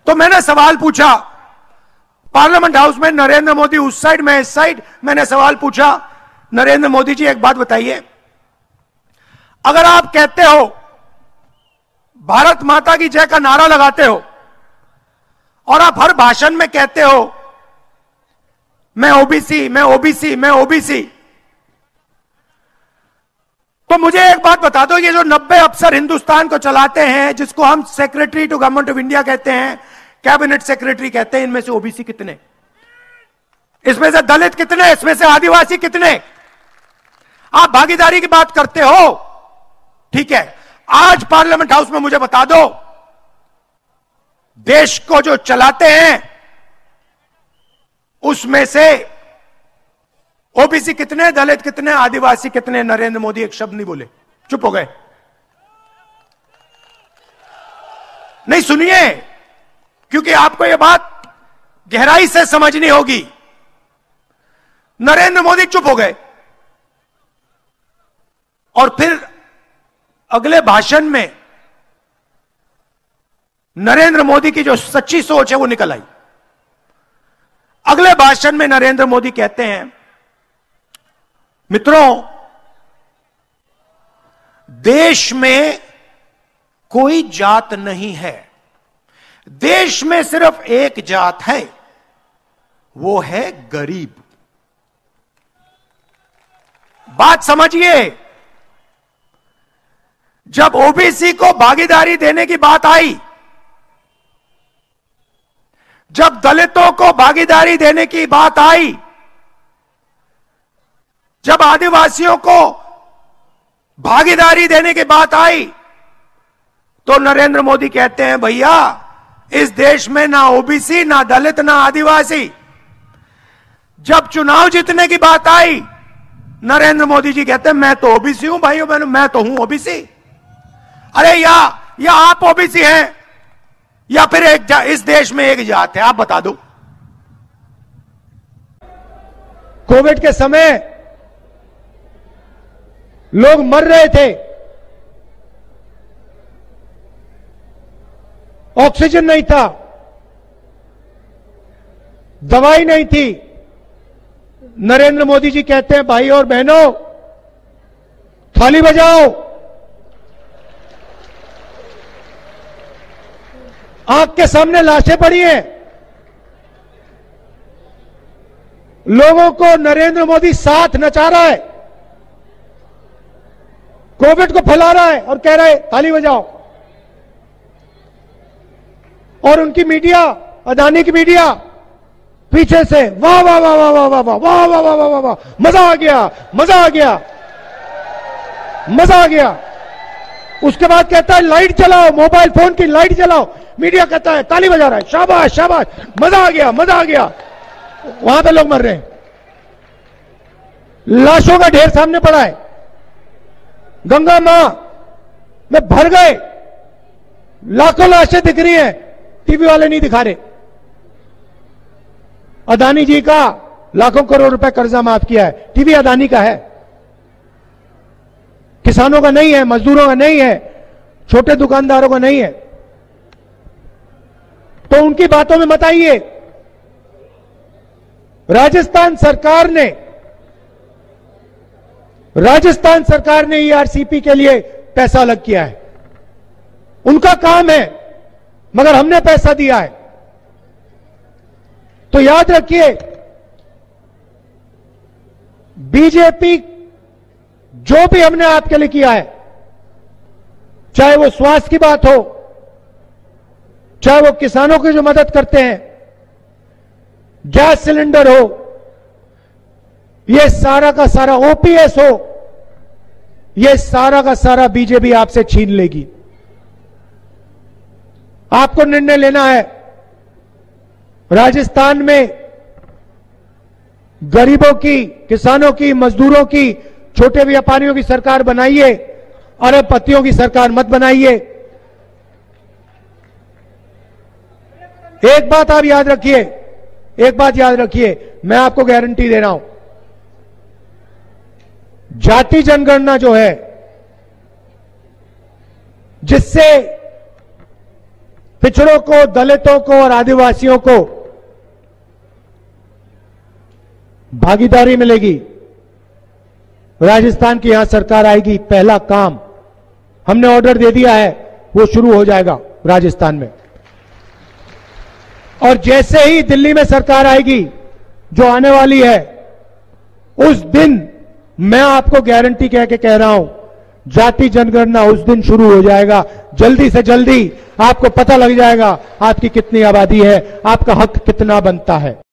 तो मैंने सवाल पूछा पार्लियामेंट हाउस में, नरेंद्र मोदी उस साइड, मैं इस साइड, मैंने सवाल पूछा, नरेंद्र मोदी जी एक बात बताइए, अगर आप कहते हो भारत माता की जय का नारा लगाते हो और आप हर भाषण में कहते हो मैं ओबीसी, मैं ओबीसी, मैं ओबीसी, तो मुझे एक बात बता दो, ये जो 90 अफसर हिंदुस्तान को चलाते हैं, जिसको हम secretary to Government of India कहते हैं, कैबिनेट सेक्रेटरी कहते हैं, इनमें से ओबीसी कितने, इसमें से दलित कितने, इसमें से आदिवासी कितने? आप भागीदारी की बात करते हो, ठीक है, आज पार्लियामेंट हाउस में मुझे बता दो, देश को जो चलाते हैं उसमें से ओबीसी कितने, दलित कितने, आदिवासी कितने? नरेंद्र मोदी एक शब्द नहीं बोले, चुप हो गए। नहीं, सुनिए, क्योंकि आपको यह बात गहराई से समझनी होगी। नरेंद्र मोदी चुप हो गए और फिर अगले भाषण में नरेंद्र मोदी की जो सच्ची सोच है वो निकल आई। अगले भाषण में नरेंद्र मोदी कहते हैं, मित्रों, देश में कोई जात नहीं है, देश में सिर्फ एक जात है, वो है गरीब। बात समझिए, जब ओबीसी को भागीदारी देने की बात आई, जब दलितों को भागीदारी देने की बात आई, जब आदिवासियों को भागीदारी देने की बात आई, तो नरेंद्र मोदी कहते हैं, भैया इस देश में ना ओबीसी, ना दलित, ना आदिवासी। जब चुनाव जीतने की बात आई, नरेंद्र मोदी जी कहते हैं, मैं तो ओबीसी हूं भाइयों बहनों, मैं तो हूं ओबीसी। अरे या आप ओबीसी हैं या फिर इस देश में एक जात है, आप बता दो। कोविड के समय लोग मर रहे थे, ऑक्सीजन नहीं था, दवाई नहीं थी। नरेंद्र मोदी जी कहते हैं, भाई और बहनों, थाली बजाओ, आंख के सामने लाशें पड़ी हैं, लोगों को नरेंद्र मोदी साथ नचा रहा है, कोविड को फैला रहा है और कह रहा है ताली बजाओ। और उनकी मीडिया, अदानी की मीडिया पीछे से वाह वाह वाह वाह वाह वाह वाह वाह वाह वाह वाह वाह वाह, मजा आ गया, मजा आ गया, मजा आ गया। उसके बाद कहता है लाइट जलाओ, मोबाइल फोन की लाइट जलाओ, मीडिया कहता है ताली बजा रहा है, शाबाश शाबाश, मजा आ गया, मजा आ गया। वहां पे लोग मर रहे हैं, लाशों का ढेर सामने पड़ा है, गंगा मां में भर गए, लाखों लाशें दिख रही हैं, टीवी वाले नहीं दिखा रहे। अदानी जी का लाखों करोड़ रुपए कर्जा माफ किया है, टीवी अदानी का है, किसानों का नहीं है, मजदूरों का नहीं है, छोटे दुकानदारों का नहीं है। तो उनकी बातों में मत आइए। राजस्थान सरकार ने ईआरसीपी के लिए पैसा अलग किया है, उनका काम है, मगर हमने पैसा दिया है। तो याद रखिए, बीजेपी जो भी हमने आपके लिए किया है, चाहे वो स्वास्थ्य की बात हो, चाहे वो किसानों की जो मदद करते हैं, गैस सिलेंडर हो, ये सारा का सारा ओपीएस हो, ये सारा का सारा बीजेपी आपसे छीन लेगी। आपको निर्णय लेना है। राजस्थान में गरीबों की, किसानों की, मजदूरों की, छोटे व्यापारियों की सरकार बनाइए, अरबपतियों की सरकार मत बनाइए। एक बात आप याद रखिए, एक बात याद रखिए, मैं आपको गारंटी दे रहा हूं, जाति जनगणना जो है, जिससे पिछड़ों को, दलितों को और आदिवासियों को भागीदारी मिलेगी। राजस्थान की यहां सरकार आएगी, पहला काम हमने ऑर्डर दे दिया है, वो शुरू हो जाएगा राजस्थान में। और जैसे ही दिल्ली में सरकार आएगी, जो आने वाली है, उस दिन मैं आपको गारंटी कह के कह रहा हूं, जाति जनगणना उस दिन शुरू हो जाएगा। जल्दी से जल्दी आपको पता लग जाएगा आपकी कितनी आबादी है, आपका हक कितना बनता है।